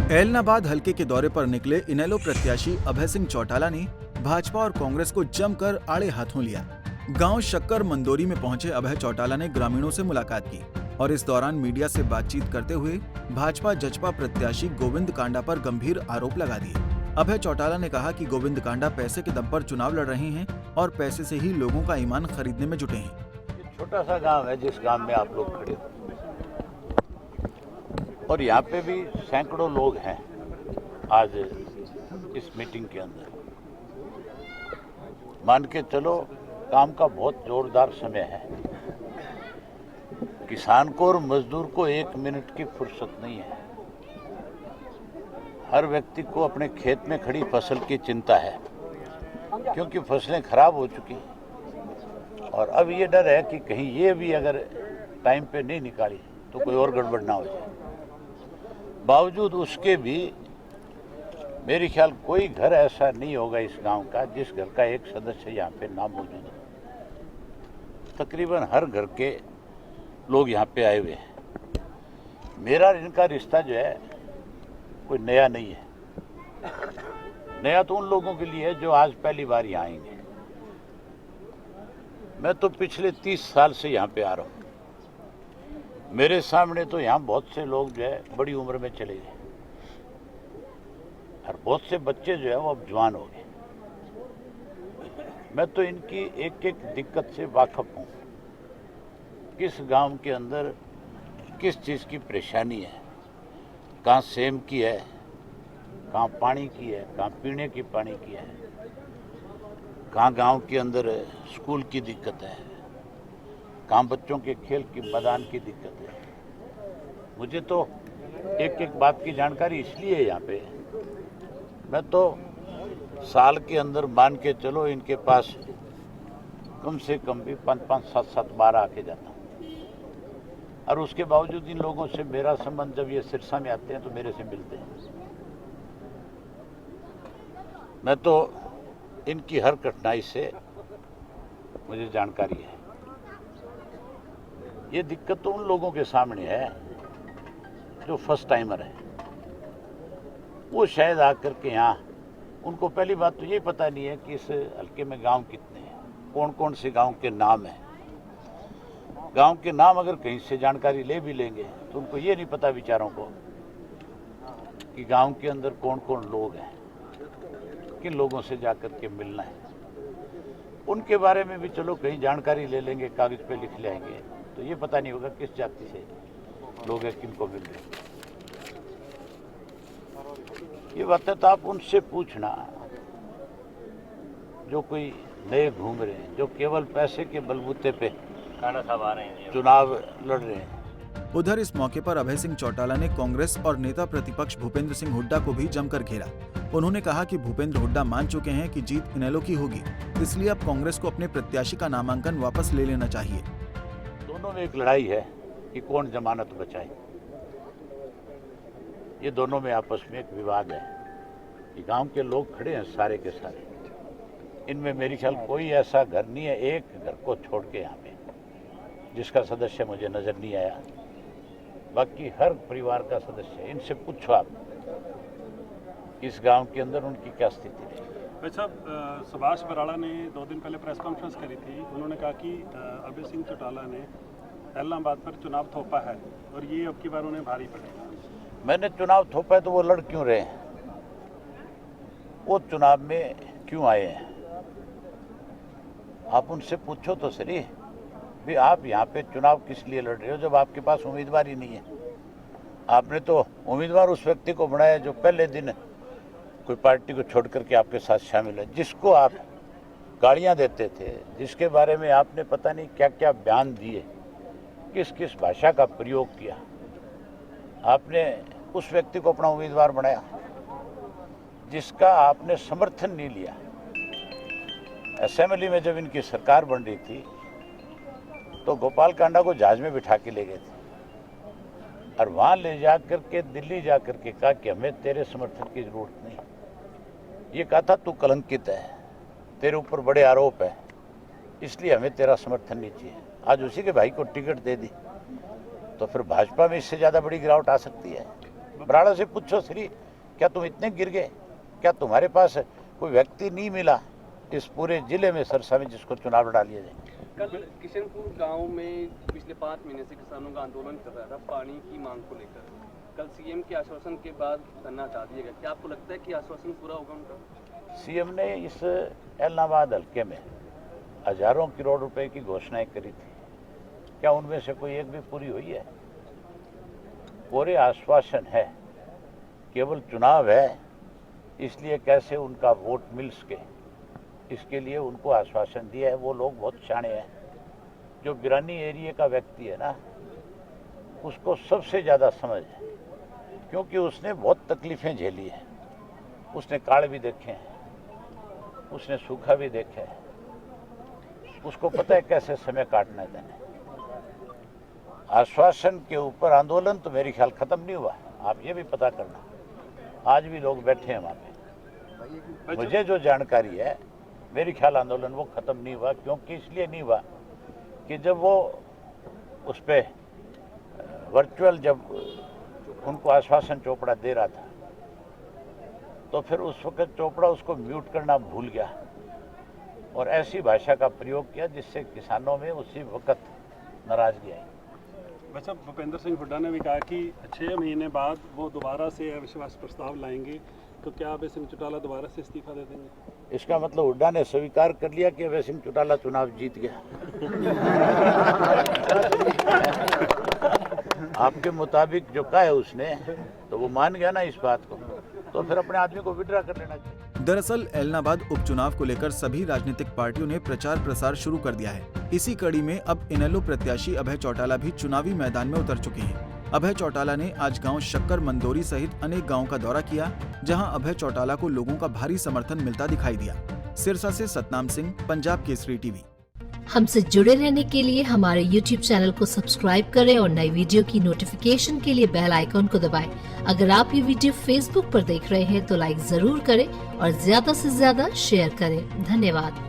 ऐलनाबाद हलके के दौरे पर निकले इनेलो प्रत्याशी अभय सिंह चौटाला ने भाजपा और कांग्रेस को जमकर आड़े हाथों लिया। गांव शक्कर मंदोरी में पहुंचे अभय चौटाला ने ग्रामीणों से मुलाकात की और इस दौरान मीडिया से बातचीत करते हुए भाजपा जजपा प्रत्याशी गोविंद कांडा पर गंभीर आरोप लगा दिए। अभय चौटाला ने कहा कि गोविंद कांडा पैसे के दम पर चुनाव लड़ रहे हैं और पैसे से ही लोगों का ईमान खरीदने में जुटे हैं। छोटा सा गांव है जिस गांव में आप लोग खड़े हो और यहाँ पे भी सैकड़ों लोग हैं आज इस मीटिंग के अंदर। मान के चलो काम का बहुत जोरदार समय है। किसान को और मजदूर को एक मिनट की फुर्सत नहीं है। हर व्यक्ति को अपने खेत में खड़ी फसल की चिंता है क्योंकि फसलें खराब हो चुकी और अब ये डर है कि कहीं ये भी अगर टाइम पे नहीं निकाली तो कोई और गड़बड़ ना हो जाए। बावजूद उसके भी मेरे ख्याल कोई घर ऐसा नहीं होगा इस गांव का जिस घर का एक सदस्य यहाँ पे ना मौजूद हो। तकरीबन हर घर के लोग यहाँ पे आए हुए हैं। मेरा इनका रिश्ता जो है कोई नया नहीं है। नया तो उन लोगों के लिए है जो आज पहली बार यहाँ आएंगे। मैं तो पिछले 30 साल से यहाँ पे आ रहा हूँ। मेरे सामने तो यहाँ बहुत से लोग जो है बड़ी उम्र में चले गए और बहुत से बच्चे जो है वो अब जवान हो गए। मैं तो इनकी एक एक दिक्कत से वाकिफ हूँ। किस गांव के अंदर किस चीज़ की परेशानी है, कहाँ सेम की है, कहाँ पानी की है, कहाँ पीने की पानी की है, कहाँ गांव के अंदर स्कूल की दिक्कत है, कहाँ बच्चों के खेल की मैदान की दिक्कत है। मुझे तो एक एक बात की जानकारी इसलिए है यहाँ पे। मैं तो साल के अंदर मान के चलो इनके पास कम से कम भी 5-5, 7-7 बार आके जाता हूँ और उसके बावजूद इन लोगों से मेरा संबंध जब ये सिरसा में आते हैं तो मेरे से मिलते हैं। मैं तो इनकी हर कठिनाई से मुझे जानकारी है। ये दिक्कत तो उन लोगों के सामने है जो फर्स्ट टाइमर है। वो शायद आकर के यहाँ उनको पहली बात तो ये पता नहीं है कि इस हल्के में गांव कितने हैं, कौन कौन से गांव के नाम हैं। गांव के नाम अगर कहीं से जानकारी ले भी लेंगे तो उनको ये नहीं पता विचारों को कि गांव के अंदर कौन कौन लोग हैं, किन लोगों से जाकर के मिलना है। उनके बारे में भी चलो कहीं जानकारी ले लेंगे, कागज पे लिख ले आएंगे तो ये पता नहीं होगा किस जाति से लोग हैं, किनको मिल रहे। ये बातें तो आप उनसे पूछना जो कोई नए घूम रहे हैं, जो केवल पैसे के बलबूते पे चुनाव लड़ रहे हैं। उधर इस मौके पर अभय सिंह चौटाला ने कांग्रेस और नेता प्रतिपक्ष भूपेंद्र सिंह हुड्डा को भी जमकर घेरा। उन्होंने कहा कि भूपेंद्र हुड्डा मान चुके हैं कि जीत इनेलो की होगी, इसलिए अब कांग्रेस को अपने प्रत्याशी का नामांकन वापस ले लेना चाहिए। दोनों में एक लड़ाई है कि कौन जमानत बचाए। ये दोनों में आपस में एक विवाद है कि गांव के लोग खड़े हैं सारे के सारे। इनमें मेरी ख्याल कोई ऐसा घर नहीं है, एक घर को छोड़ के यहाँ पे जिसका सदस्य मुझे नजर नहीं आया। बाकी हर परिवार का सदस्य है। इनसे पूछो आप इस गांव के अंदर उनकी क्या स्थिति है। भाई साहब, सुभाष बराड़ा ने 2 दिन पहले प्रेस कॉन्फ्रेंस करी थी। उन्होंने कहा कि अभय सिंह चौटाला ने ऐलनाबाद पर चुनाव थोपा है और ये अब की बार उन्हें भारी पड़ेगा। मैंने चुनाव थोपा है तो वो लड़ क्यों रहे हैं? वो चुनाव में क्यों आए हैं? आप उनसे पूछो तो सही भी आप यहाँ पे चुनाव किस लिए लड़ रहे हो जब आपके पास उम्मीदवार ही नहीं है। आपने तो उम्मीदवार उस व्यक्ति को बनाया जो पहले दिन कोई पार्टी को छोड़ करके आपके साथ शामिल है, जिसको आप गालियाँ देते थे, जिसके बारे में आपने पता नहीं क्या क्या बयान दिए, किस किस भाषा का प्रयोग किया। आपने उस व्यक्ति को अपना उम्मीदवार बनाया जिसका आपने समर्थन नहीं लिया। असेंबली में जब इनकी सरकार बन रही थी तो गोपाल कांडा को जहाज में बिठा के ले गए थे और वहाँ ले जाकर के दिल्ली जाकर के कहा कि हमें तेरे समर्थन की जरूरत नहीं। ये कहा था तू कलंकित है, तेरे ऊपर बड़े आरोप है, इसलिए हमें तेरा समर्थन नहीं चाहिए। आज उसी के भाई को टिकट दे दी तो फिर भाजपा में इससे ज़्यादा बड़ी गिरावट आ सकती है। बराड़ा से पूछो श्री, क्या तुम इतने गिर गए? क्या तुम्हारे पास कोई व्यक्ति नहीं मिला इस पूरे जिले में सरसा में जिसको चुनाव लड़ा लिया जाए? कल किशनपुर गांव में पिछले 5 महीने से किसानों का आंदोलन कर रहा था पानी की मांग को लेकर। कल सीएम के आश्वासन के बाद धरना हटा दिया गया। क्या आपको लगता है कि आश्वासन पूरा होगा उनका? सीएम ने इस एलनाबाद हल्के में हजारों करोड़ रुपए की घोषणाएं करी थी, क्या उनमें से कोई एक भी पूरी हुई है? पूरे आश्वासन है, केवल चुनाव है, इसलिए कैसे उनका वोट मिल सके इसके लिए उनको आश्वासन दिया है। वो लोग बहुत शाणे हैं। जो गिरानी एरिया का व्यक्ति है ना, उसको सबसे ज़्यादा समझ है, क्योंकि उसने बहुत तकलीफें झेली हैं। उसने काल भी देखे हैं, उसने सूखा भी देखा है, उसको पता है कैसे समय काटना है। आश्वासन के ऊपर आंदोलन तो मेरी ख्याल खत्म नहीं हुआ, आप ये भी पता करना। आज भी लोग बैठे हैं वहाँ पे। मुझे जो जानकारी है, मेरी ख्याल आंदोलन वो खत्म नहीं हुआ, क्योंकि इसलिए नहीं हुआ कि जब वो उस पे वर्चुअल जब उनको आश्वासन चोपड़ा दे रहा था, तो फिर उस वक्त चोपड़ा उसको म्यूट करना भूल गया और ऐसी भाषा का प्रयोग किया जिससे किसानों में उसी वक्त नाराजगी आई। वैसे भूपेंद्र सिंह हुड्डा ने भी कहा कि 6 महीने बाद वो दोबारा से अविश्वास प्रस्ताव लाएंगे, तो क्या अभय सिंह चौटाला दोबारा से इस्तीफा दे देंगे? इसका मतलब हुड्डा ने स्वीकार कर लिया कि अभय सिंह चौटाला चुनाव जीत गया। आपके मुताबिक जो कहा है उसने, तो वो मान गया ना इस बात को, तो फिर अपने आदमी को विड्रा कर लेना चाहिए। दरअसल एलनाबाद उपचुनाव को लेकर सभी राजनीतिक पार्टियों ने प्रचार प्रसार शुरू कर दिया है। इसी कड़ी में अब इनेलो प्रत्याशी अभय चौटाला भी चुनावी मैदान में उतर चुके हैं। अभय चौटाला ने आज गांव शक्कर मंदोरी सहित अनेक गांवों का दौरा किया, जहां अभय चौटाला को लोगों का भारी समर्थन मिलता दिखाई दिया। सिरसा से सतनाम सिंह, पंजाब केसरी टीवी। हमसे जुड़े रहने के लिए हमारे YouTube चैनल को सब्सक्राइब करें और नई वीडियो की नोटिफिकेशन के लिए बेल आइकॉन को दबाएं। अगर आप ये वीडियो Facebook पर देख रहे हैं तो लाइक जरूर करें और ज्यादा से ज्यादा शेयर करें। धन्यवाद।